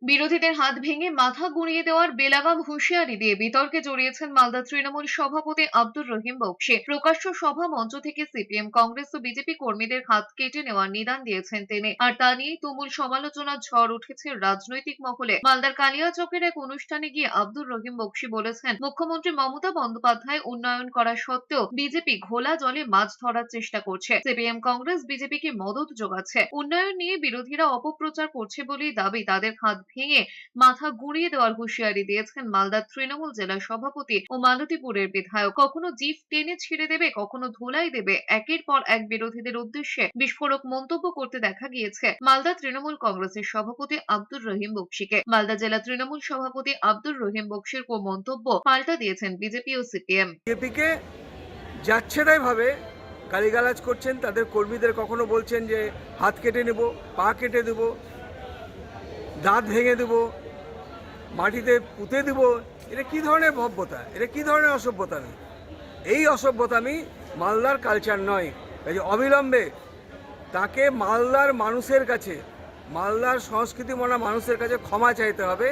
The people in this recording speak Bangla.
বিরোধীদের হাত ভেঙে মাথা গুঁড়িয়ে দেওয়ার বেলাগাম হুঁশিয়ারি দিয়ে বিতর্কে জড়িয়েছেন মালদা তৃণমূল সভাপতি আব্দুর রহিম বক্সী। প্রকাশ্য সভা মঞ্চ থেকে সিপিএম, কংগ্রেস ও বিজেপি কর্মীদের হাত কেটে নেওয়ার নিদান দিয়েছেন তিনি। আর তা নিয়ে তুমুল সমালোচনার ঝড় উঠেছে রাজনৈতিক মহলে। মালদার কালিয়াচকের এক অনুষ্ঠানে গিয়ে আব্দুর রহিম বক্সী বলেছেন, মুখ্যমন্ত্রী মমতা বন্দ্যোপাধ্যায় উন্নয়ন করা সত্ত্বেও বিজেপি ঘোলা জলে মাছ ধরার চেষ্টা করছে। সিপিএম, কংগ্রেস, বিজেপিকে মদত যোগাচ্ছে। উন্নয়ন নিয়ে বিরোধীরা অপপ্রচার করছে বলেই দাবি তাদের হাত ভেঙে মাথা গুঁড়িয়ে দেওয়ার হুঁশিয়ারি দিয়েছেন মালদার তৃণমূল জেলা সভাপতি ও মালতীপুরের বিধায়ক। কখনো জিভ টেনে ছিঁড়ে দেবে, কখনো ধুলাই দেবে, একের পর এক বিরোধীদের উদ্দেশ্যে বিস্ফোরক মন্তব্য করতে দেখা গিয়েছে মালদা তৃণমূল কংগ্রেসের সভাপতি আব্দুর রহিম বক্সীকে। মালদা জেলা তৃণমূল সভাপতি আব্দুর রহিম বক্সীর মন্তব্য পাল্টা দিয়েছেন বিজেপি ও সিপিএম। বিজেপিকে যাচ্ছে তাই ভাবে গালিগালাজ করছেন, তাদের কর্মীদের কখনো বলছেন যে হাত কেটে নেব, পা কেটে দেব, দাঁত ভেঙে দেব, মাটিতে পুঁতে দেব। এটা কি ধরনের ভব্যতা, এটা কি ধরনের অসভ্যতামি? এই অসভ্যতামি মালদার কালচার নয়। কাজে অবিলম্বে তাকে মালদার মানুষের কাছে, মালদার সংস্কৃতি মনা মানুষের কাছে ক্ষমা চাইতে হবে।